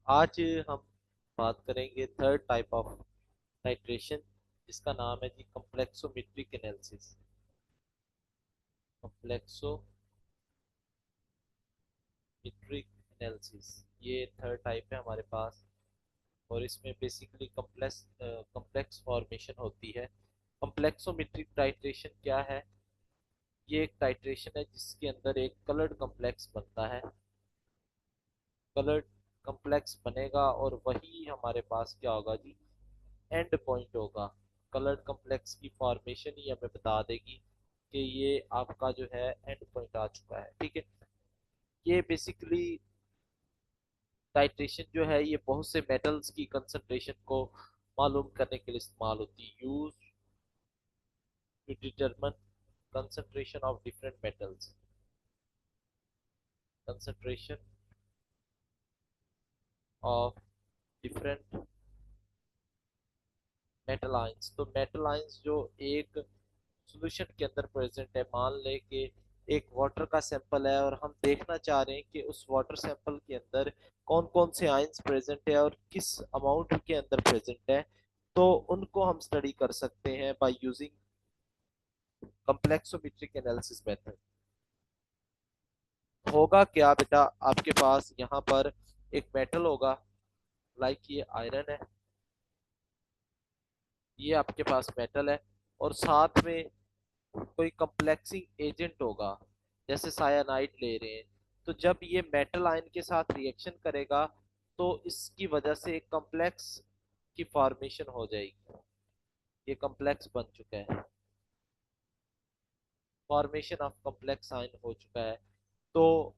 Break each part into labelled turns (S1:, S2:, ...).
S1: आज हम बात करेंगे थर्ड टाइप ऑफ टाइट्रेशन जिसका नाम है जी कम्प्लेक्सोमेट्रिक एनालिसिस। कम्प्लेक्सोमेट्रिक एनालिसिस ये थर्ड टाइप है हमारे पास। और इसमें बेसिकली कम्प्लेक्स फॉर्मेशन होती है। कम्प्लेक्सोमेट्रिक टाइट्रेशन क्या है? ये एक टाइट्रेशन है जिसके अंदर एक कलर्ड कम्प्लेक्स बनता है। कलर्ड कम्प्लेक्स बनेगा और वही हमारे पास क्या होगा जी, एंड पॉइंट होगा। कलर्ड कम्प्लेक्स की फॉर्मेशन ही हमें बता देगी कि ये आपका जो है एंड पॉइंट आ चुका है। ठीक है, ये बेसिकली टाइट्रेशन जो है ये बहुत से मेटल्स की कंसंट्रेशन को मालूम करने के लिए इस्तेमाल होती है। Use to determine concentration of different metals, concentration of different metal ions. तो मेटल आयंस जो एक सॉल्यूशन के अंदर प्रेजेंट है, मान ले कि एक वाटर का सैंपल है और हम देखना चाह रहे हैं कि उस वाटर सैंपल के अंदर कौन कौन से आयंस प्रेजेंट है और किस अमाउंट के अंदर प्रेजेंट है, तो उनको हम स्टडी कर सकते हैं बाय यूजिंग कम्प्लेक्सोमेट्रिक एनालिसिस मेथड। होगा क्या बेटा, आपके पास यहाँ पर एक मेटल होगा, लाइक ये आयरन है, ये आपके पास मेटल है, और साथ में कोई कम्प्लेक्सिंग एजेंट होगा, जैसे सायानाइड ले रहे हैं। तो जब ये मेटल आयन के साथ रिएक्शन करेगा तो इसकी वजह से एक कम्प्लेक्स की फॉर्मेशन हो जाएगी। ये कम्प्लेक्स बन चुका है, फॉर्मेशन ऑफ कम्प्लेक्स आयन हो चुका है। तो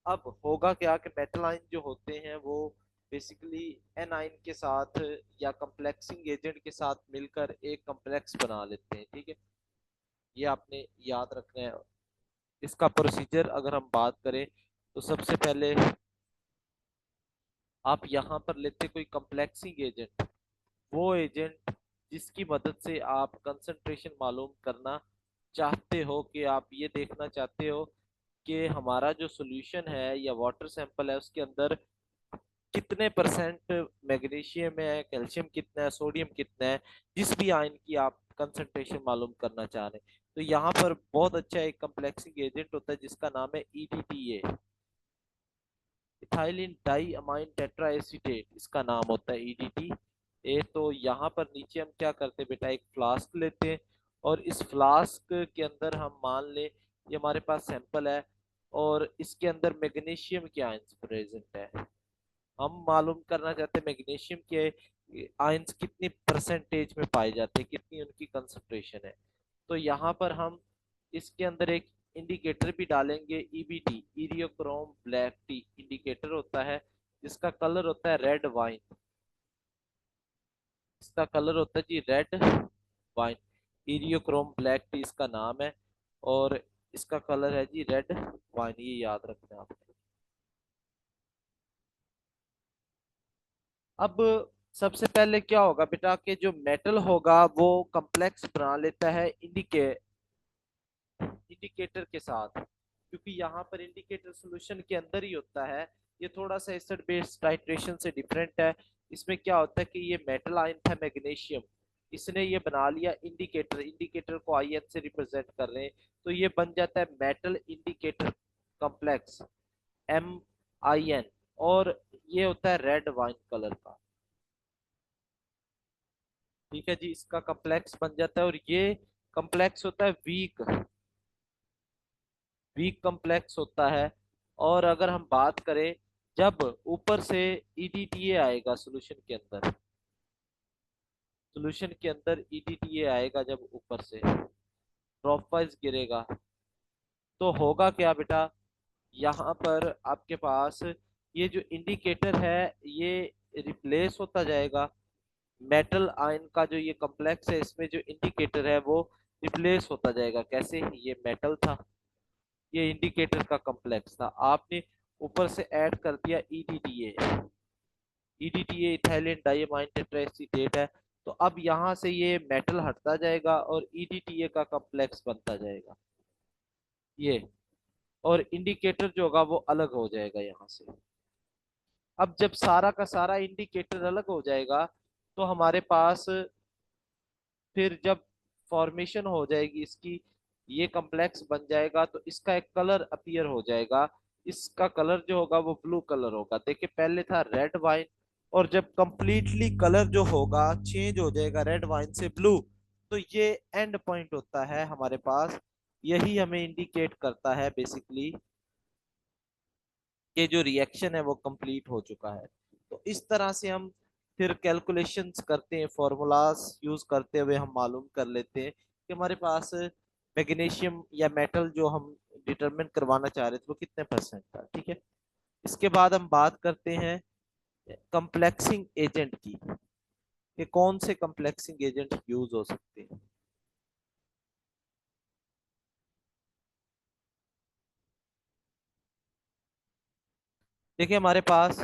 S1: अब होगा क्या कि मेटल आयन जो होते हैं वो बेसिकली एन आयन के साथ या कम्प्लेक्सिंग एजेंट के साथ मिलकर एक कम्प्लेक्स बना लेते हैं। ठीक है, ये आपने याद रखना है। इसका प्रोसीजर अगर हम बात करें तो सबसे पहले आप यहाँ पर लेते कोई कम्प्लेक्सिंग एजेंट, वो एजेंट जिसकी मदद से आप कंसंट्रेशन मालूम करना चाहते हो, कि आप ये देखना चाहते हो कि हमारा जो सॉल्यूशन है या वाटर सैंपल है उसके अंदर कितने परसेंट मैग्नीशियम है, कैल्शियम कितना है, सोडियम कितना है, जिस भी आयन की आप कंसंट्रेशन मालूम करना चाह रहे हैं। तो यहाँ पर बहुत अच्छा एक कम्प्लेक्सिंग एजेंट होता है जिसका नाम है EDTA, ethylene diamine tetraacetate, इसका नाम होता है ईडीटी ए। तो यहाँ पर नीचे हम क्या करते हैं बेटा, एक फ्लास्क लेते हैं और इस फ्लास्क के अंदर हम मान लें ये हमारे पास सैंपल है और इसके अंदर मैग्नीशियम के आयंस प्रेजेंट है। हम मालूम करना चाहते हैं मैग्नीशियम के आयंस कितनी परसेंटेज में पाए जाते हैं, कितनी उनकी कंसंट्रेशन है। तो यहाँ पर हम इसके अंदर एक इंडिकेटर भी डालेंगे, EBT, Eriochrome black T indicator होता है जिसका कलर होता है रेड वाइन। इसका कलर होता है जी red wine, eriochrome black T इसका नाम है, और इसका कलर है जी रेड वाइन, ये याद रखना है आपने। अब सबसे पहले क्या होगा बेटा कि जो मेटल होगा वो कम्प्लेक्स बना लेता है इंडिकेटर के साथ, क्योंकि यहाँ पर इंडिकेटर सॉल्यूशन के अंदर ही होता है। ये थोड़ा सा एसिड बेस टाइट्रेशन से डिफरेंट है। इसमें क्या होता है कि ये मेटल आयन था मैग्नीशियम, इसने ये बना लिया इंडिकेटर, इंडिकेटर को आई एन से रिप्रेजेंट कर रहे हैं, तो ये बन जाता है metal indicator complex, M I N, और ये होता है रेड वाइन कलर का। ठीक है जी, इसका कॉम्प्लेक्स बन जाता है और ये कॉम्प्लेक्स होता है वीक, वीक कॉम्प्लेक्स होता है। और अगर हम बात करें जब ऊपर से ईडीटीए आएगा सॉल्यूशन के अंदर, सॉल्यूशन के अंदर ईडीटीए आएगा जब ऊपर से ड्रॉप वाइज गिरेगा, तो होगा क्या बेटा, यहाँ पर आपके पास ये जो इंडिकेटर है ये रिप्लेस होता जाएगा। मेटल आयन का जो ये कॉम्प्लेक्स है इसमें जो इंडिकेटर है वो रिप्लेस होता जाएगा। कैसे? ये मेटल था, ये इंडिकेटर का कॉम्प्लेक्स था, आपने ऊपर से ऐड कर दिया ईडीटीए, ईडीटीए इथाइलिन डाइअमाइन टेट्राएसीटेट है। तो अब यहाँ से ये मेटल हटता जाएगा और ईडीटीए का कॉम्प्लेक्स बनता जाएगा ये, और इंडिकेटर जो होगा वो अलग हो जाएगा यहाँ से। अब जब सारा का सारा इंडिकेटर अलग हो जाएगा तो हमारे पास फिर जब फॉर्मेशन हो जाएगी इसकी, ये कम्प्लेक्स बन जाएगा तो इसका एक कलर अपीयर हो जाएगा। इसका कलर जो होगा वो ब्लू कलर होगा। देखिए पहले था रेड वाइन, और जब कंप्लीटली कलर जो होगा चेंज हो जाएगा रेड वाइन से ब्लू, तो ये एंड पॉइंट होता है हमारे पास। यही हमें इंडिकेट करता है बेसिकली कि जो रिएक्शन है वो कंप्लीट हो चुका है। तो इस तरह से हम फिर कैलकुलेशंस करते हैं, फॉर्मूलाज यूज करते हुए हम मालूम कर लेते हैं कि हमारे पास मैग्नीशियम या मेटल जो हम डिटरमिन करवाना चाह रहे थे वो कितने परसेंट था। ठीक है, इसके बाद हम बात करते हैं कंप्लेक्सिंग एजेंट की, कि कौन से कंप्लेक्सिंग एजेंट यूज हो सकते हैं। देखिए हमारे पास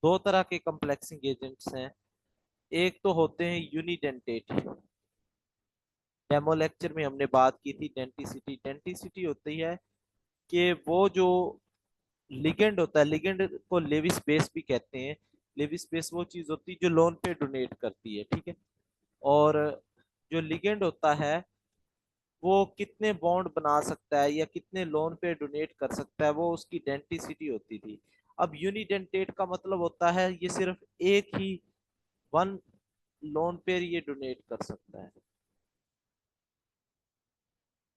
S1: दो तरह के कंप्लेक्सिंग एजेंट्स हैं। एक तो होते हैं यूनिडेंटेट। डेमो लेक्चर में हमने बात की थी डेंटिसिटी। डेंटिसिटी होती है कि वो जो लिगेंड होता है, लिगेंड को लेविस बेस भी कहते हैं। लेविस बेस वो चीज होती है जो लोन पे डोनेट करती है। ठीक है, और जो लिगेंड होता है वो कितने बॉन्ड बना सकता है या कितने लोन पे डोनेट कर सकता है, वो उसकी डेंटिसिटी होती थी। अब यूनिडेंटेट का मतलब होता है ये सिर्फ एक ही वन लोन पे ये डोनेट कर सकता है।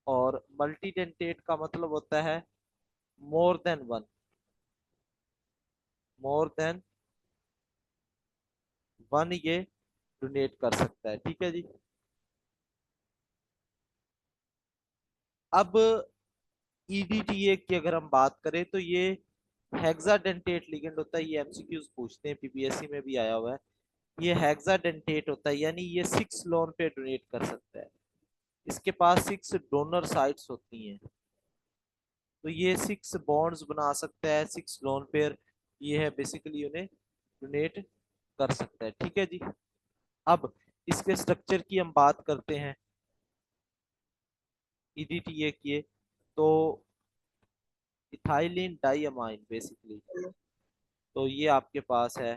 S1: और मल्टीडेंटेट का मतलब होता है more than one, more than one ये डोनेट कर सकता है। ठीक है जी। अब ईडीटीए की अगर हम बात करें तो ये हेक्साडेंटेट लिगेंड होता है। ये एमसीक्यूज पूछते हैं, पीपीएससी में भी आया हुआ है। ये हेक्साडेंटेट होता है, यानी ये 6 लोन पे डोनेट कर सकता है। इसके पास 6 डोनर साइट्स होती हैं, तो ये 6 बॉन्ड्स बना सकता है 6 लोन पेयर। ये है बेसिकली उन्हें डोनेट कर सकता है। ठीक है जी। अब इसके स्ट्रक्चर की हम बात करते हैं ईडीटीए की, तो इथाइलिन डाइअमाइन बेसिकली, तो ये आपके पास है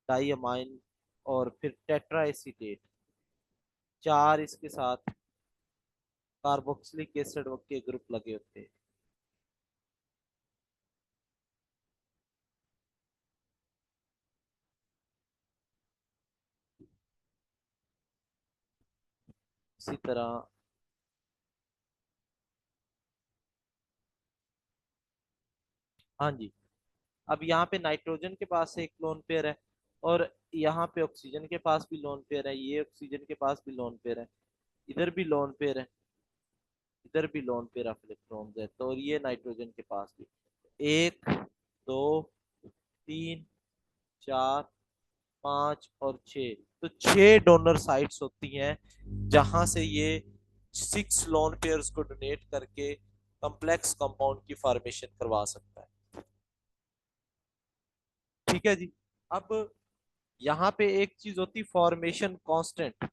S1: डाइअमाइन, और फिर टेट्रा एसीटेट, 4 इसके साथ कार्बोक्सिलिक एसिड के ग्रुप लगे होते हैं। इसी तरह हाँ जी, अब यहाँ पे नाइट्रोजन के पास एक लोन पेयर है, और यहाँ पे ऑक्सीजन के पास भी लोन पेयर है, ये ऑक्सीजन के पास भी लोन पेयर है, इधर भी लोन पेयर है, इधर भी लोन पेयर ऑफ इलेक्ट्रॉन्स है, तो और ये नाइट्रोजन के पास भी 1 2 3 4 5 और 6, तो 6 डोनर साइट्स होती हैं जहां से ये 6 लोन पेयर्स को डोनेट करके कॉम्प्लेक्स कंपाउंड की फॉर्मेशन करवा सकता है। ठीक है जी। अब यहाँ पे एक चीज होती फॉर्मेशन कांस्टेंट।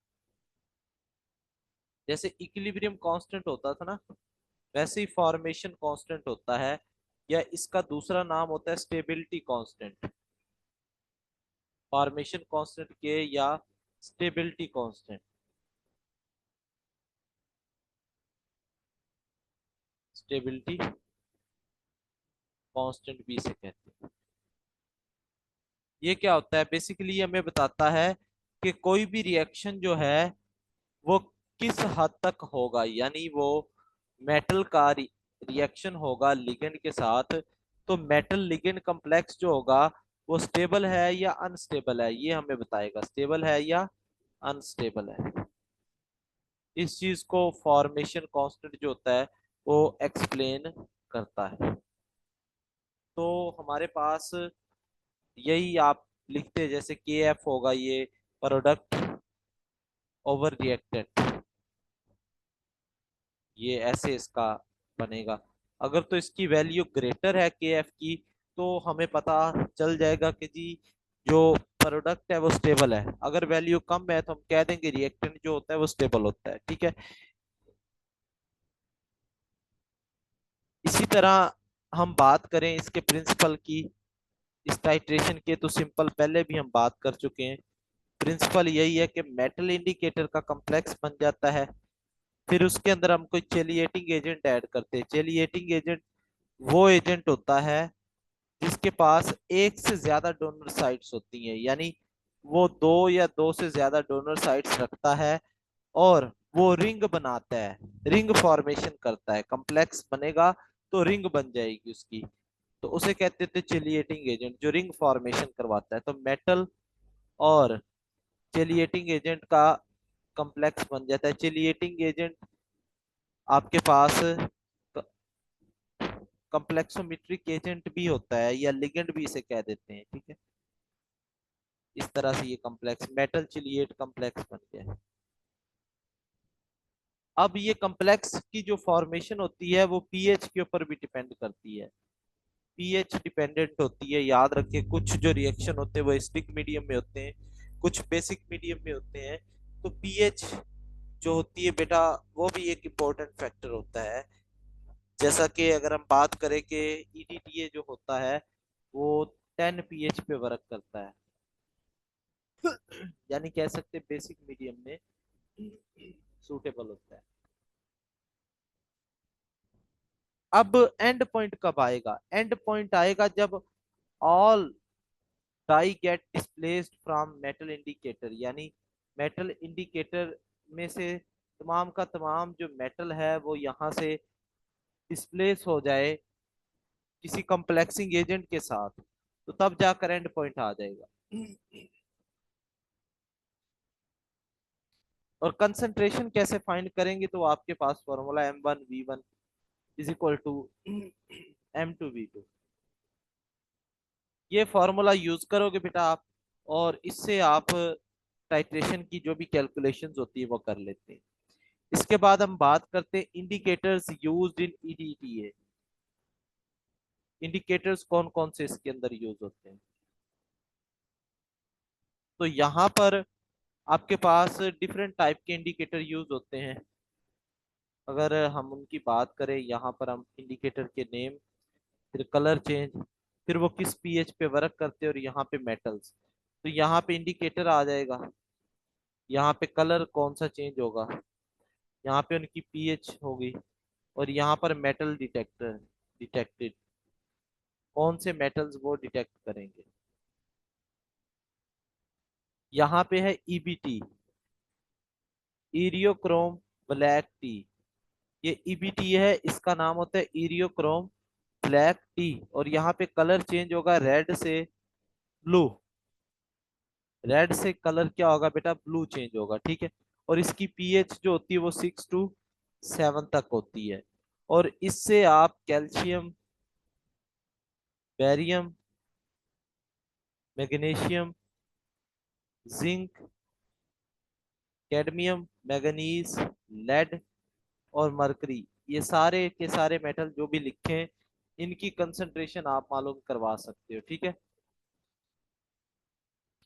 S1: जैसे इक्विलिब्रियम कांस्टेंट होता था ना, वैसे ही फॉर्मेशन कांस्टेंट होता है, या इसका दूसरा नाम होता है स्टेबिलिटी कांस्टेंट। फॉर्मेशन कांस्टेंट के या स्टेबिलिटी कांस्टेंट, स्टेबिलिटी कांस्टेंट भी इसे कहते हैं। ये क्या होता है बेसिकली, हमें बताता है कि कोई भी रिएक्शन जो है वो किस हद तक होगा, यानी वो मेटल का रिएक्शन होगा लिगेंड के साथ, तो मेटल लिगेंड कॉम्प्लेक्स जो होगा वो स्टेबल है या अनस्टेबल है, ये हमें बताएगा स्टेबल है या अनस्टेबल है। इस चीज को फॉर्मेशन कांस्टेंट जो होता है वो एक्सप्लेन करता है। तो हमारे पास यही आप लिखते हैं, जैसे के एफ होगा ये प्रोडक्ट ओवर रिएक्टेंट, ये ऐसे इसका बनेगा। अगर तो इसकी वैल्यू ग्रेटर है के एफ की, तो हमें पता चल जाएगा कि जी जो प्रोडक्ट है वो स्टेबल है। अगर वैल्यू कम है तो हम कह देंगे रिएक्टेंट जो होता है वो स्टेबल होता है। ठीक है, इसी तरह हम बात करें इसके प्रिंसिपल की, इस टाइट्रेशन के, तो सिंपल पहले भी हम बात कर चुके हैं। प्रिंसिपल यही है कि मेटल इंडिकेटर का कॉम्प्लेक्स बन जाता है, फिर उसके अंदर हम कोई चेलिएटिंग एजेंट ऐड करते हैं। चेलिएटिंग एजेंट वो एजेंट होता है जिसके पास एक से ज्यादा डोनर साइट्स होती हैं, यानी वो दो या दो से ज्यादा डोनर साइट्स रखता है और वो रिंग बनाता है, रिंग फॉर्मेशन करता है। कॉम्प्लेक्स बनेगा तो रिंग बन जाएगी उसकी, तो उसे कहते थे चेलिएटिंग एजेंट, जो रिंग फॉर्मेशन करवाता है। तो मेटल और चेलिएटिंग एजेंट का कॉम्प्लेक्स बन जाता है। चेलिएटिंग एजेंट आपके पास कॉम्प्लेक्सोमेट्रिक एजेंट भी होता है, या लिगेंड भी इसे कह देते हैं, ठीक है। इस तरह से ये कॉम्प्लेक्स मेटल चिलिएट कॉम्प्लेक्स बन गया है। अब ये कॉम्प्लेक्स की जो फॉर्मेशन होती है वो पीएच के ऊपर भी डिपेंड करती है। पीएच डिपेंडेंट होती है, याद रखिए। कुछ जो रिएक्शन होते हैं वो एसिडिक मीडियम में होते हैं, कुछ बेसिक मीडियम में होते हैं। तो पीएच जो होती है बेटा, वो भी एक इम्पोर्टेंट फैक्टर होता है। जैसा कि अगर हम बात करें कि ईडीटीए जो होता है वो 10 पीएच पे वर्क करता है, यानी कह सकते हैं बेसिक मीडियम में सूटेबल होता है। अब एंड पॉइंट कब आएगा? एंड पॉइंट आएगा जब all dye get displaced from metal indicator, यानी मेटल इंडिकेटर में से तमाम का तमाम जो मेटल है वो यहाँ से डिस्प्लेस हो जाए किसी कॉम्प्लेक्सिंग एजेंट के साथ, तो तब जाकर एंड पॉइंट आ जाएगा। और कंसंट्रेशन कैसे फाइंड करेंगे? तो आपके पास formula M1V1 is equal to M2V2, ये फॉर्मूला यूज करोगे बेटा आप, और इससे आप टाइट्रेशन की जो भी कैलकुलेशंस होती है वो कर लेते हैं। इसके बाद हम बात करते हैं indicators used in EDTA. Indicators कौन कौन से इसके अंदर यूज होते हैं? तो यहाँ पर आपके पास डिफरेंट टाइप के इंडिकेटर यूज होते हैं। अगर हम उनकी बात करें, यहाँ पर हम इंडिकेटर के नेम, फिर कलर चेंज, फिर वो किस पीएच पे वर्क करते हैं, और यहाँ पे मेटल्स। तो यहाँ पे इंडिकेटर आ जाएगा, यहाँ पे कलर कौन सा चेंज होगा, यहाँ पे उनकी पीएच होगी, और यहाँ पर मेटल डिटेक्टर डिटेक्टेड, कौन से मेटल्स वो डिटेक्ट करेंगे। यहाँ पे है ईबीटी, इरियोक्रोम ब्लैक टी। ये ईबीटी है, इसका नाम होता है इरियोक्रोम ब्लैक टी। और यहाँ पे कलर चेंज होगा रेड से ब्लू, रेड से कलर क्या होगा बेटा, ब्लू चेंज होगा, ठीक है। और इसकी पीएच जो होती है वो 6 to 7 तक होती है। और इससे आप calcium, barium, magnesium, zinc, cadmium, manganese, lead और मरकरी, ये सारे के सारे मेटल जो भी लिखे हैं इनकी कंसंट्रेशन आप मालूम करवा सकते हो, ठीक है।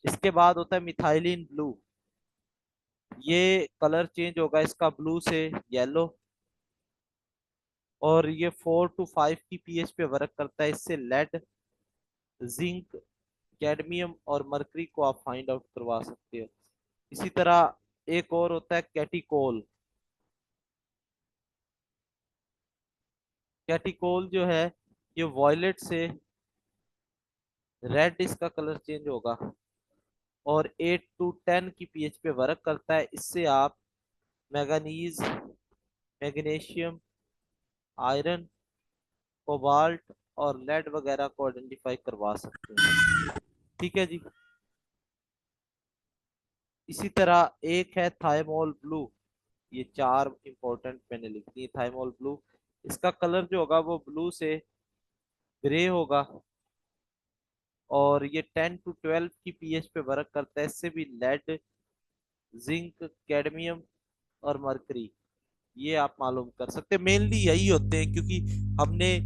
S1: इसके बाद होता है मिथाइलिन ब्लू, ये कलर चेंज होगा इसका ब्लू से येलो, और ये 4 to 5 की पीएच पे वर्क करता है। इससे लेड, जिंक, कैडमियम और मरकरी को आप फाइंड आउट करवा सकते हो। इसी तरह एक और होता है कैटिकोल। कैटिकोल जो है ये वॉयलेट से रेड, इसका कलर चेंज होगा, और 8 to 10 की पीएच पे वर्क करता है। इससे आप मैंगनीज, मैग्नीशियम, आयरन, कोबाल्ट और लेड वगैरह को आइडेंटिफाई करवा सकते हैं, ठीक है जी। इसी तरह एक है थाइमोल ब्लू, ये चार इंपॉर्टेंट मैंने लिख दी। थाइमोल ब्लू, इसका कलर जो होगा वो ब्लू से ग्रे होगा, और ये 10 to 12 की पीएच पे वर्क करता है। इससे भी लेड, जिंक, कैडमियम और मरकरी, ये आप मालूम कर सकते हैं। मेनली यही होते हैं, क्योंकि हमने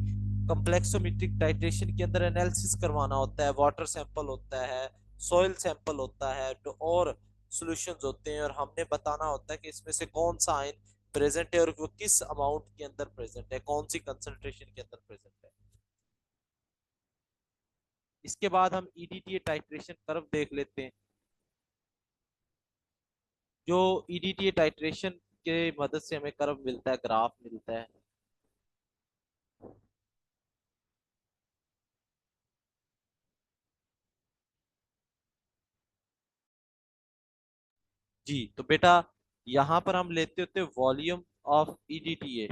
S1: कॉम्प्लेक्सोमेट्रिक टाइट्रेशन के अंदर एनालिसिस करवाना होता है, वाटर सैंपल होता है, सॉइल सैंपल होता है, तो और सॉल्यूशंस होते हैं, और हमने बताना होता है कि इसमें से कौन सा आयन प्रेजेंट है और वो किस अमाउंट के अंदर प्रेजेंट है, कौन सी कंसंट्रेशन के अंदर प्रेजेंट है। इसके बाद हम ईडीटीए टाइट्रेशन कर्व देख लेते हैं। जो ईडीटीए टाइट्रेशन के मदद से हमें कर्व मिलता है, ग्राफ मिलता है। जी तो बेटा, यहाँ पर हम लेते होते वॉल्यूम ऑफ ईडीटीए।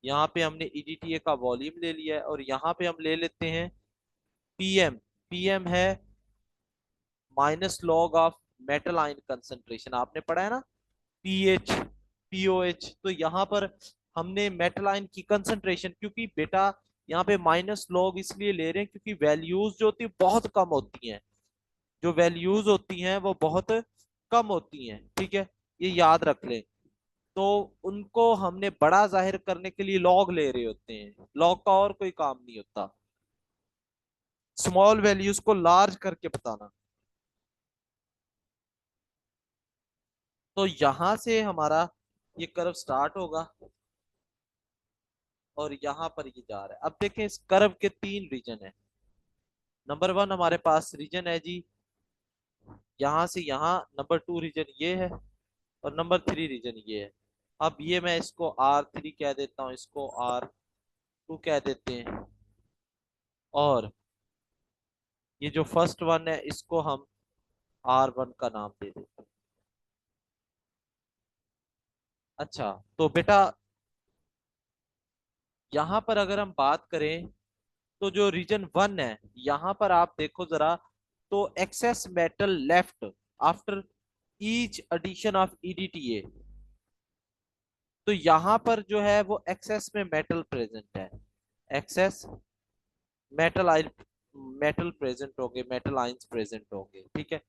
S1: यहाँ पे हमने ईडीटीए का वॉल्यूम ले लिया है, और यहाँ पे हम ले लेते हैं पीएम। पीएम है minus log of metal ion concentration, आपने पढ़ा है ना, पीएच, पीओएच। तो यहाँ पर हमने मेटल आयन की कंसंट्रेशन, क्योंकि बेटा यहाँ पे माइनस लॉग इसलिए ले रहे हैं क्योंकि वैल्यूज जो होती है बहुत कम होती हैं। जो वैल्यूज होती हैं वो बहुत कम होती हैं, ठीक है, ये याद रख लें। तो उनको हमने बड़ा जाहिर करने के लिए लॉग ले रहे होते हैं। लॉग का और कोई काम नहीं होता, स्मॉल वैल्यूज को लार्ज करके बताना। तो यहां से हमारा ये कर्व स्टार्ट होगा और यहाँ पर ये जा रहा है। अब देखें, इस कर्व के तीन रीजन है। नंबर वन हमारे पास रीजन है जी यहाँ से यहाँ, नंबर टू रीजन ये है, और नंबर थ्री रीजन ये है। अब ये मैं इसको R3 कह देता हूँ, इसको R2 कह देते हैं, और ये जो फर्स्ट वन है इसको हम R1 का नाम दे देते हैं। अच्छा, तो बेटा यहाँ पर अगर हम बात करें तो जो रीजन वन है, यहाँ पर आप देखो जरा, तो excess metal left after each addition of EDTA. तो यहाँ पर जो है वो एक्सेस में मेटल प्रेजेंट है, excess metal ion, metal present होंगे, मेटल आइंस प्रेजेंट होंगे, ठीक है।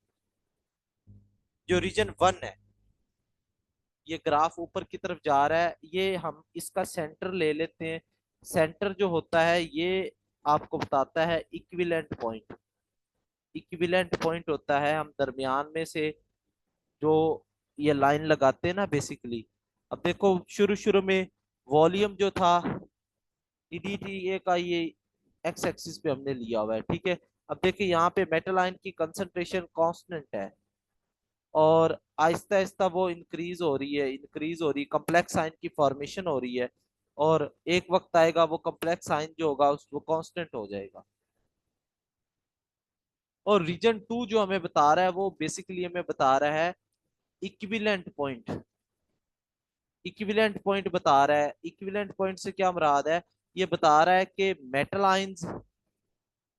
S1: जो रीजन वन है, ये ग्राफ ऊपर की तरफ जा रहा है, ये हम इसका सेंटर ले लेते हैं। सेंटर जो होता है ये आपको बताता है इक्विवेलेंट पॉइंट। इक्विवेलेंट पॉइंट होता है, हम दरमियान में से जो ये लाइन लगाते हैं ना बेसिकली। अब देखो शुरू शुरू में वॉल्यूम जो था ईडीटीए का, ये एक्स एक्सिस पे हमने लिया हुआ है, ठीक है। अब देखिए यहाँ पे मेटल आयन की कंसंट्रेशन कांस्टेंट है, और आहिस्ता आहिस्ता वो इंक्रीज हो रही है, इंक्रीज हो रही है, कम्प्लेक्स आयन की फॉर्मेशन हो रही है। और एक वक्त आएगा वो कम्प्लेक्स आयन जो होगा वो कांस्टेंट हो जाएगा। और रीजन टू जो हमें बता रहा है वो बेसिकली हमें बता रहा है इक्विवेलेंट पॉइंट। इक्विवेलेंट पॉइंट बता रहा है, इक्विवेलेंट पॉइंट से क्या मुराद है, ये बता रहा है कि मेटल आयंस,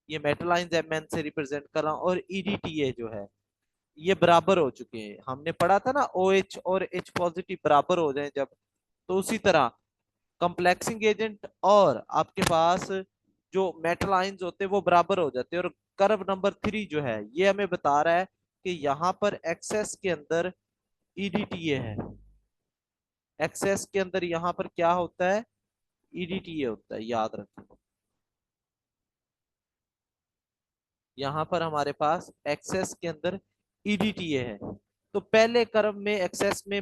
S1: ये मेटल आयंस Mn से रिप्रेजेंट कर रहा हूं, और ईडीटीए जो है ये बराबर हो चुके हैं। हमने पढ़ा था ना OH और H पॉजिटिव बराबर हो जाए जब, तो उसी तरह कंप्लेक्सिंग एजेंट और आपके पास जो मेटल आयंस होते हैं वो बराबर हो जाते हैं। और कर्व नंबर थ्री जो है ये हमें बता रहा है कि यहाँ पर एक्सेस के अंदर ईडीटीए है, एक्सेस के अंदर यहाँ पर क्या होता है, ईडीटीए होता है, याद रखें। यहाँ पर हमारे पास एक्सेस के अंदर ईडीटीए है। तो पहले कर्व में एक्सेस में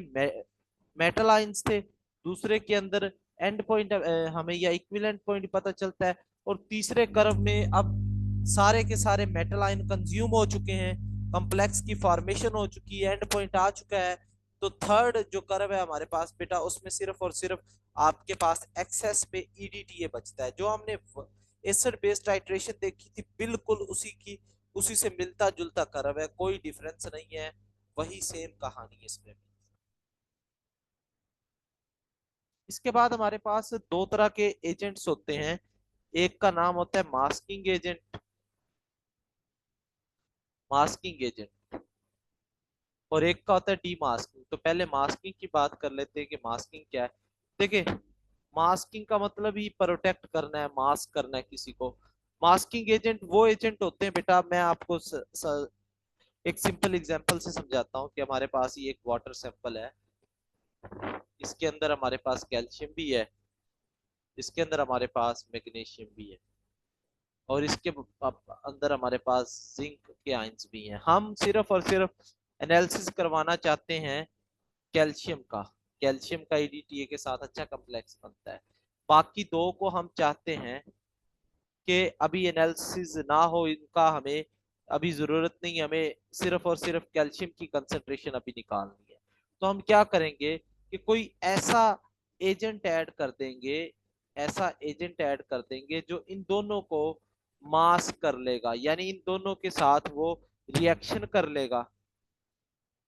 S1: मेटल आयंस थे, दूसरे के अंदर एंड पॉइंट हमें या इक्विवेलेंट पॉइंट पता चलता है, और तीसरे कर्व में अब सारे के सारे मेटल आयन कंज्यूम हो चुके हैं, कॉम्प्लेक्स की फॉर्मेशन हो चुकी है, एंड पॉइंट आ चुका है। तो थर्ड जो कर्व है हमारे पास बेटा, उसमें सिर्फ और सिर्फ आपके पास एक्सेस पे ईडीटीए बचता है। जो हमने एसिड बेस टाइट्रेशन देखी थी, बिल्कुल उसी की, उसी से मिलता जुलता कर्व है, कोई डिफरेंस नहीं है, वही सेम कहानी है इसमें। इसके बाद हमारे पास दो तरह के एजेंट्स होते हैं। एक का नाम होता है मास्किंग एजेंट, मास्किंग एजेंट, और एक का होता है डी मास्किंग। तो पहले मास्किंग की बात कर लेते हैं कि मास्किंग क्या है। देखिए, मास्किंग का मतलब ही प्रोटेक्ट करना है, मास्क करना है किसी को। मास्किंग एजेंट वो एजेंट होते हैं बेटा, मैं आपको एक सिंपल एग्जांपल से समझाता हूँ कि हमारे पास ये एक वाटर सैंपल है, इसके अंदर हमारे पास कैल्शियम भी है, इसके अंदर हमारे पास मैग्नीशियम भी है, और इसके अंदर हमारे पास जिंक के आयंस भी हैं। हम सिर्फ और सिर्फ एनालिसिस करवाना चाहते हैं कैल्शियम का। कैल्शियम का ईडीटीए के साथ अच्छा कम्प्लेक्स बनता है। बाकी दो को हम चाहते हैं कि अभी एनालिसिस ना हो इनका, हमें अभी जरूरत नहीं, हमें सिर्फ और सिर्फ कैल्शियम की कंसंट्रेशन अभी निकालनी है। तो हम क्या करेंगे कि कोई ऐसा एजेंट ऐड कर देंगे, ऐसा एजेंट ऐड कर देंगे जो इन दोनों को मास्क कर लेगा, यानी इन दोनों के साथ वो रिएक्शन कर लेगा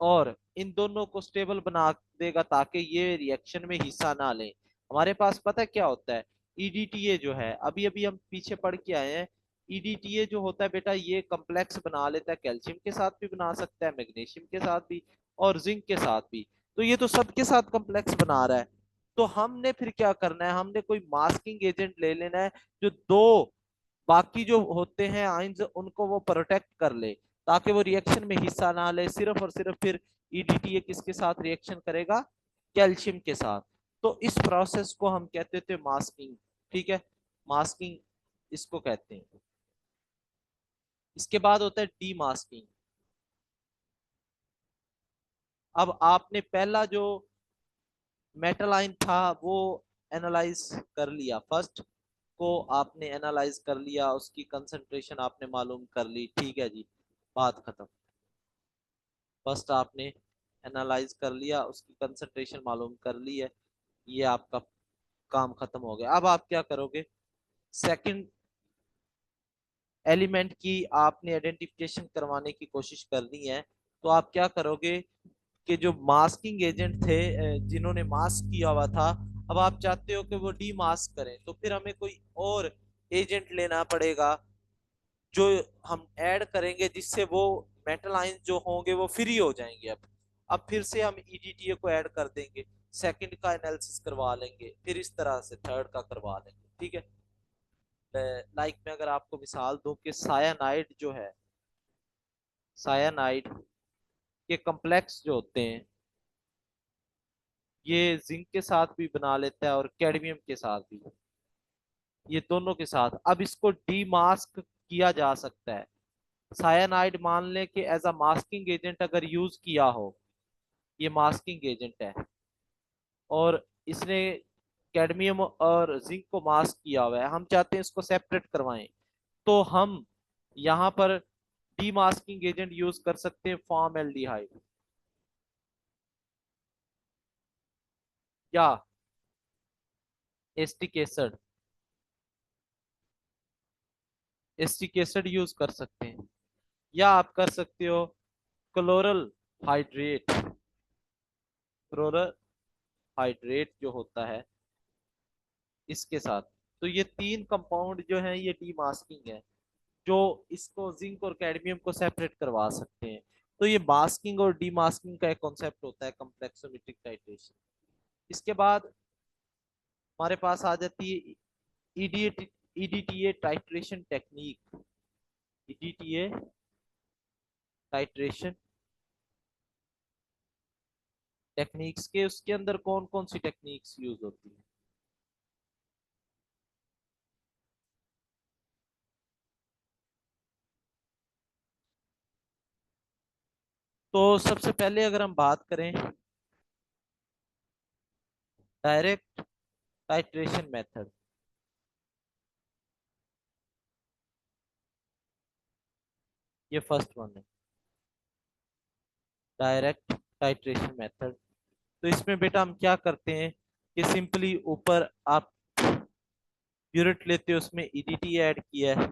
S1: और इन दोनों को स्टेबल बना देगा ताकि ये रिएक्शन में हिस्सा ना लें। हमारे पास पता है क्या होता है, ईडीटीए जो है, अभी अभी हम पीछे पढ़ के आए हैं, ईडीटीए जो होता है बेटा, ये कम्प्लेक्स बना लेता है, कैल्शियम के साथ भी बना सकता है, मैग्नीशियम के साथ भी और जिंक के साथ भी। तो ये तो सबके साथ कम्प्लेक्स बना रहा है। तो हमने फिर क्या करना है, हमने कोई मास्किंग एजेंट ले लेना है जो दो बाकी जो होते हैं आइंस उनको वो प्रोटेक्ट कर ले, ताकि वो रिएक्शन में हिस्सा ना ले, सिर्फ और सिर्फ फिर ईडीटीए किसके साथ रिएक्शन करेगा, कैल्शियम के साथ। तो इस प्रोसेस को हम कहते थे मास्किंग। ठीक है, मास्किंग इसको कहते हैं। इसके बाद होता है डी मास्किंग। अब आपने पहला जो मेटल आयन था वो एनालाइज कर लिया, फर्स्ट को आपने एनालाइज कर लिया, उसकी कंसंट्रेशन आपने मालूम कर ली, ठीक है जी, बात खत्म। फर्स्ट आपने एनालाइज कर लिया, उसकी कंसंट्रेशन मालूम कर ली है, ये आपका काम खत्म हो गया। अब आप क्या करोगे, सेकंड एलिमेंट की आपने आइडेंटिफिकेशन करवाने की कोशिश करनी है। तो आप क्या करोगे कि जो मास्किंग एजेंट थे, जिन्होंने मास्क किया हुआ था, अब आप चाहते हो कि वो डी मास्क करें, तो फिर हमें कोई और एजेंट लेना पड़ेगा जो हम ऐड करेंगे, जिससे वो मेटल आयन जो होंगे वो फ्री हो जाएंगे। अब फिर से हम ईडीटीए को ऐड कर देंगे, सेकंड का एनालिसिस करवा लेंगे, फिर इस तरह से थर्ड का करवा लेंगे। ठीक है, लाइक मैं अगर आपको मिसाल दूं कि सायानाइड जो है, सायानाइड के कम्प्लेक्स जो होते हैं, ये जिंक के साथ भी बना लेता है और कैडमियम के साथ भी, ये दोनों के साथ। अब इसको डीमास्क किया जा सकता है। सायानाइड मान लें कि एज अ मास्किंग एजेंट अगर यूज किया हो, ये मास्किंग एजेंट है और इसने कैडमियम और जिंक को मास्क किया हुआ है, हम चाहते हैं इसको सेपरेट करवाएं, तो हम यहाँ पर डीमास्किंग एजेंट यूज कर सकते हैं, फॉर्मल्डिहाइड या acetic acid, acetic acid use कर सकते हैं, या आप कर सकते हो क्लोरल हाइड्रेट, क्लोरल हाइड्रेट जो होता है इसके साथ। तो ये तीन कंपाउंड जो हैं ये डीमास्किंग है, जो इसको जिंक और कैडमियम को सेपरेट करवा सकते हैं। तो ये मास्किंग और डीमास्किंग का एक कॉन्सेप्ट होता है कम्प्लेक्सोमेट्रिक टाइट्रेशन। इसके बाद हमारे पास आ जाती है EDTA titration technique, EDTA titration techniques के, उसके अंदर कौन कौन सी टेक्निक्स यूज होती है। तो सबसे पहले अगर हम बात करें डायरेक्ट टाइट्रेशन मेथड, ये फर्स्ट वन है, डायरेक्ट टाइट्रेशन मेथड। तो इसमें बेटा हम क्या करते हैं कि सिंपली ऊपर आप यूनिट लेते हो, उसमें ईडीटी ऐड किया है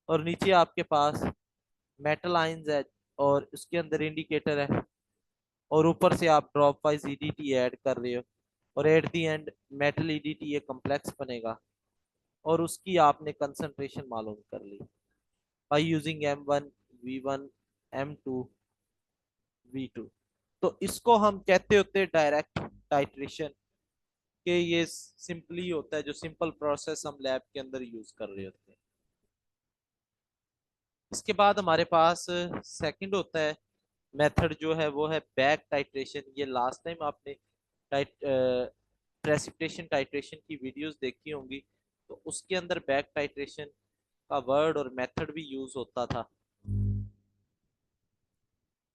S1: और नीचे आपके पास मेटल आयंस है और उसके अंदर इंडिकेटर है, और ऊपर से आप ड्रॉप वाइज ईडीटी ऐड कर रहे हो, और at the and metal EDT ये कम्प्लेक्स बनेगा और उसकी आपने कंसंट्रेशन मालूम कर ली by using M1 V1 M2 V2। तो इसको हम कहते होते हैं डायरेक्ट टाइट्रेशन, के ये सिंपली होता है, जो सिंपल प्रोसेस हम लैब के अंदर यूज कर रहे होते हैं। इसके बाद हमारे पास सेकंड होता है मेथड, जो है वो है बैक टाइट्रेशन। ये लास्ट टाइम आपने टाइट प्रेसिपिटेशन टाइट्रेशन की वीडियोस देखी होंगी, तो उसके अंदर बैक टाइट्रेशन का वर्ड और मेथड भी यूज होता था।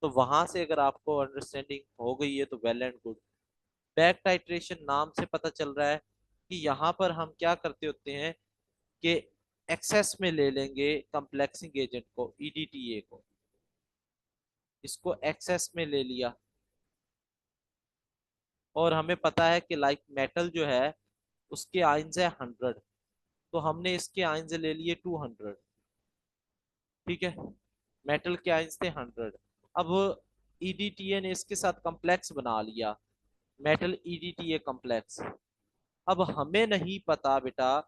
S1: तो वहां से अगर आपको अंडरस्टैंडिंग हो गई है तो well and good. Back titration नाम से पता चल रहा है कि यहाँ पर हम क्या करते होते हैं कि एक्सेस में ले लेंगे कंप्लेक्सिंग एजेंट को, ईडीटीए को, इसको एक्सेस में ले लिया। और हमें पता है कि लाइक मेटल जो है उसके आइंस है 100, तो हमने इसके आइंस ले लिए 200। ठीक है, मेटल के आइंस थे 100। अब ईडीटीए ने इसके साथ कॉम्प्लेक्स बना लिया, मेटल ईडीटीए कॉम्प्लेक्स। अब हमें नहीं पता बेटा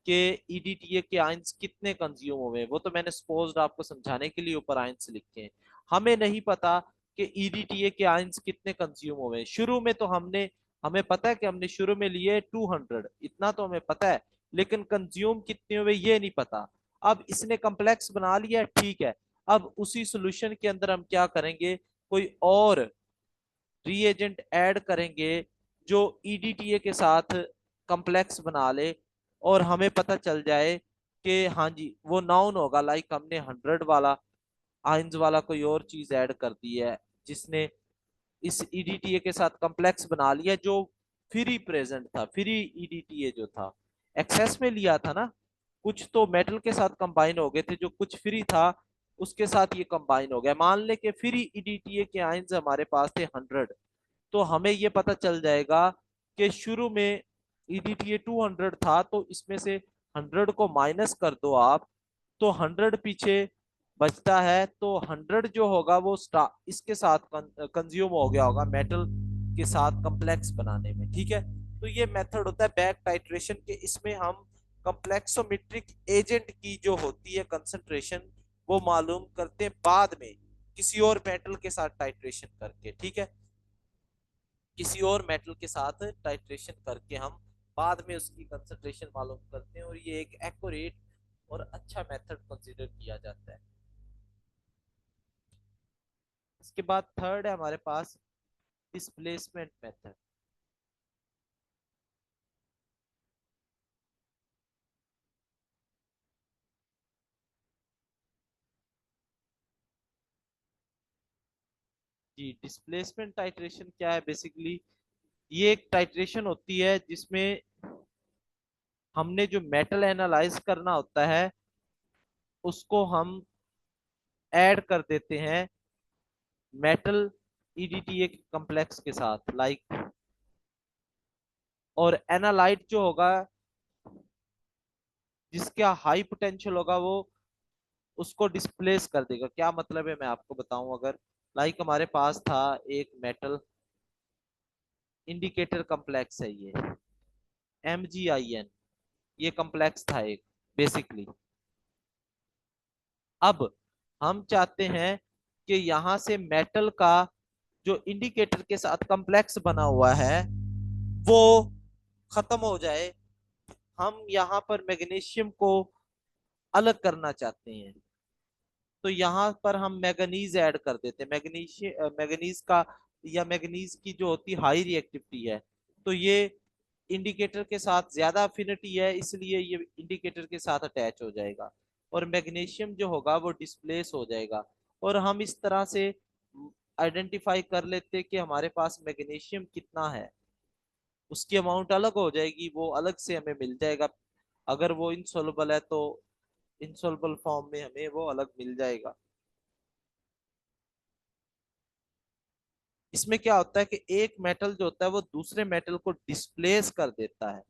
S1: कि ईडीटीए के आयंस कितने कंज्यूम हुए, वो तो मैंने सपोज्ड आपको समझाने के लिए ऊपर आयंस लिखे हैं। हमें नहीं पता कि ईडीटीए के आयंस कितने कंज्यूम हुए। शुरू में तो हमें पता है कि हमने शुरू में लिए 200, इतना तो हमें पता है, लेकिन कंज्यूम कितने हुए ये नहीं पता। अब इसने कॉम्प्लेक्स बना लिया, ठीक है। अब उसी सोल्यूशन के अंदर हम क्या करेंगे, कोई और रीएजेंट ऐड करेंगे जो ईडीटीए के साथ कॉम्प्लेक्स बना ले, और हमें पता चल जाए कि हाँ जी वो नाउन होगा, लाइक हमने 100 वाला आइंस वाला कोई और चीज ऐड कर दी है जिसने इस ईडीटीए के साथ कॉम्प्लेक्स बना लिया, जो फ्री प्रेजेंट था, फ्री ईडीटीए जो था एक्सेस में लिया था ना, कुछ तो मेटल के साथ कंबाइन हो गए थे, जो कुछ फ्री था उसके साथ ये कंबाइन हो गया। मान ले कि फ्री ईडीटीए के आइंस हमारे पास थे 100, तो हमें ये पता चल जाएगा कि शुरू में ईडीटीए 200 था, तो इसमें से 100 को माइनस कर दो आप, तो 100 पीछे बचता है, तो 100 जो होगा वो इसके साथ कंज्यूम हो गया होगा मेटल के साथ कॉम्प्लेक्स बनाने में। ठीक है, तो ये मेथड होता है बैक टाइट्रेशन के। इसमें हम कॉम्प्लेक्सोमेट्रिक एजेंट की जो होती है कंसंट्रेशन वो मालूम करते हैं बाद में, किसी और मेटल के साथ टाइट्रेशन करके। ठीक है, किसी और मेटल के साथ टाइट्रेशन करके हम बाद में उसकी कंसंट्रेशन मालूम करते हैं, और ये एक एक्यूरेट और अच्छा मेथड कंसीडर किया जाता है। इसके बाद थर्ड है हमारे पास डिस्प्लेसमेंट मेथड। जी, डिस्प्लेसमेंट टाइट्रेशन क्या है बेसिकली, ये एक टाइट्रेशन होती है जिसमें हमने जो मेटल एनालाइज करना होता है उसको हम ऐड कर देते हैं मेटल ईडीटीए कॉम्प्लेक्स के साथ, लाइक, और एनालाइट जो होगा जिसका हाई पोटेंशियल होगा वो उसको डिस्प्लेस कर देगा। क्या मतलब है मैं आपको बताऊं, अगर लाइक हमारे पास था एक मेटल इंडिकेटर कॉम्प्लेक्स है, ये MgIn, ये कॉम्प्लेक्स था एक बेसिकली। अब हम चाहते हैं कि यहां से मेटल का जो इंडिकेटर के साथ कॉम्प्लेक्स बना हुआ है वो खत्म हो जाए, हम यहाँ पर मैग्नीशियम को अलग करना चाहते हैं, तो यहाँ पर हम मैग्नीज ऐड कर देते हैं। मैग्नीज का या मैग्नीज की जो होती हाई रिएक्टिविटी है, तो ये इंडिकेटर के साथ ज्यादा अफिनिटी है, इसलिए ये इंडिकेटर के साथ अटैच हो जाएगा, और मैग्नीशियम जो होगा वो डिस्प्लेस हो जाएगा। और हम इस तरह से आइडेंटिफाई कर लेते कि हमारे पास मैग्नीशियम कितना है, उसकी अमाउंट अलग हो जाएगी, वो अलग से हमें मिल जाएगा। अगर वो इनसॉल्युबल है तो इनसॉल्युबल फॉर्म में हमें वो अलग मिल जाएगा। इसमें क्या होता है कि एक मेटल जो होता है वो दूसरे मेटल को डिस्प्लेस कर देता है,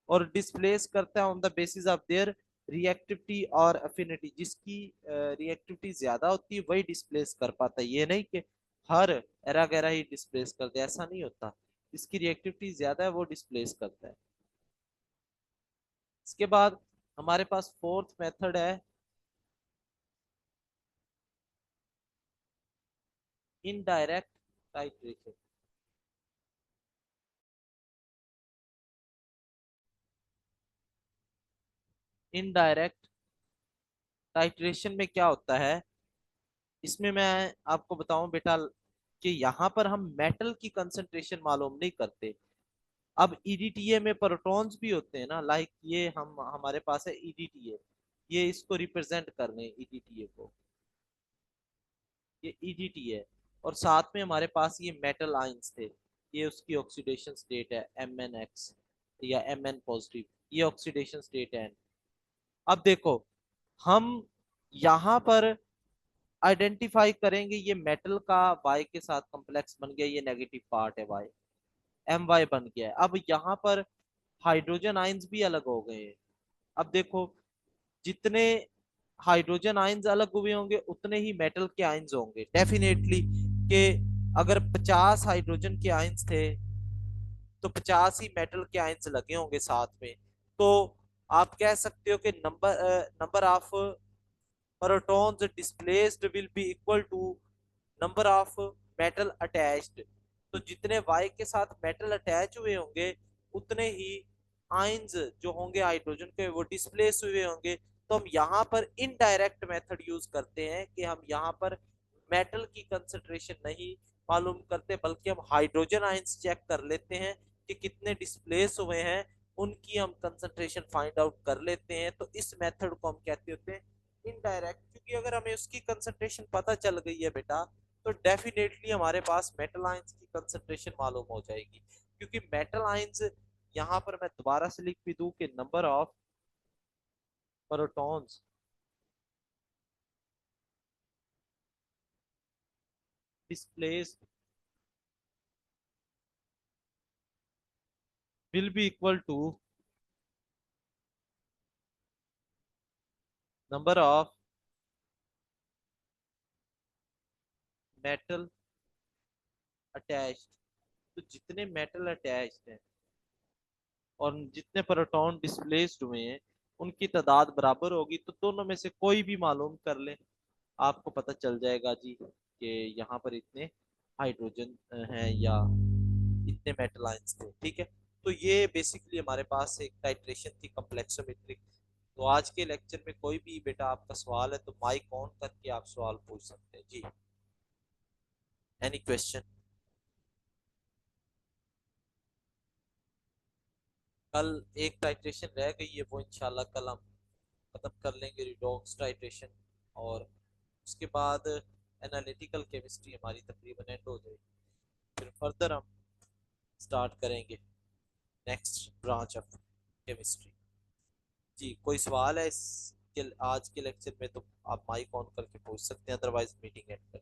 S1: और डिस्प्लेस करता है on the basis of their reactivity और अफिनिटी। जिसकी रिएक्टिविटी ज्यादा होती है वही डिस्प्लेस कर पाता है, ये नहीं कि हर एरा गैरा ही डिस्प्लेस करता है, ऐसा नहीं होता। जिसकी रिएक्टिविटी ज्यादा है वो डिस्प्लेस करता है। इसके बाद हमारे पास फोर्थ मेथड है इनडायरेक्ट टाइट्रेशन। इनडायरेक्ट टाइट्रेशन में क्या होता है, इसमें मैं आपको बताऊं बेटा कि यहाँ पर हम मेटल की कंसंट्रेशन मालूम नहीं करते। अब ईडीटीए में प्रोटॉन्स भी होते हैं ना, लाइक ये हम हमारे पास है ईडीटीए, ये इसको रिप्रेजेंट करने ईडीटीए को, ये ईडीटीए, और साथ में हमारे पास ये मेटल आयंस थे, ये उसकी ऑक्सीडेशन स्टेट है MnX या Mn पॉजिटिव, ये ऑक्सीडेशन स्टेट है। अब देखो, हम यहाँ पर आइडेंटिफाई करेंगे ये मेटल का वाई के साथ कॉम्प्लेक्स बन गया, ये नेगेटिव पार्ट है वाई, एम वाई बन गया है। अब यहाँ पर हाइड्रोजन आयंस भी अलग हो गए हैं। अब देखो, जितने हाइड्रोजन आयंस अलग हुए होंगे उतने ही मेटल के आयंस होंगे डेफिनेटली। कि अगर 50 हाइड्रोजन के आयंस थे तो 50 ही मेटल के आयंस लगे होंगे साथ में। तो आप कह सकते हो कि number of protons displaced will be equal to number of metal attached। तो जितने y के साथ मेटल अटैच हुए होंगे उतने ही आयंस जो होंगे हाइड्रोजन के वो डिस्प्लेस हुए होंगे। तो हम यहाँ पर इनडायरेक्ट मेथड यूज करते हैं कि हम यहाँ पर मेटल की कंसंट्रेशन नहीं मालूम करते, बल्कि हम हाइड्रोजन आयंस चेक कर लेते हैं कि कितने डिस्प्लेस हुए हैं, उनकी हम कंसंट्रेशन फाइंड आउट कर लेते हैं। तो इस मेथड को हम कहते होते हैं इनडायरेक्ट, क्योंकि अगर हमें उसकी कंसंट्रेशन पता चल गई है बेटा तो डेफिनेटली हमारे पास मेटल आयंस की कंसंट्रेशन मालूम हो जाएगी। क्योंकि मेटल आयंस, यहां पर मैं दोबारा से लिख भी दूं कि number of protons displaced will be equal to number of metal attached. तो जितने मेटल अटैच्ड हैं और जितने प्रोटॉन डिस्प्लेस्ड हुए हैं उनकी तादाद बराबर होगी। तो दोनों में से कोई भी मालूम कर ले, आपको पता चल जाएगा जी कि यहाँ पर इतने हाइड्रोजन हैं या इतने मेटल आयंस थे। ठीक है, तो ये बेसिकली हमारे पास एक टाइट्रेशन थी कॉम्प्लेक्सोमेट्रिक। तो आज के लेक्चर में कोई भी बेटा आपका सवाल है तो माइक ऑन करके आप सवाल पूछ सकते हैं जी। Any question? कल एक टाइट्रेशन रह गई है, वो इंशाल्लाह कल हम खत्म कर लेंगे, रिडॉक्स टाइट्रेशन। और उसके बाद एनालिटिकल केमिस्ट्री हमारी तकरीबन एंड हो जाएगी। फिर फर्दर हम स्टार्ट करेंगे नेक्स्ट ब्रांच ऑफ केमिस्ट्री। जी, कोई सवाल है इस के आज के लेक्चर में तो आप माइक ऑन करके पूछ सकते हैं, अदरवाइज मीटिंग एंड कर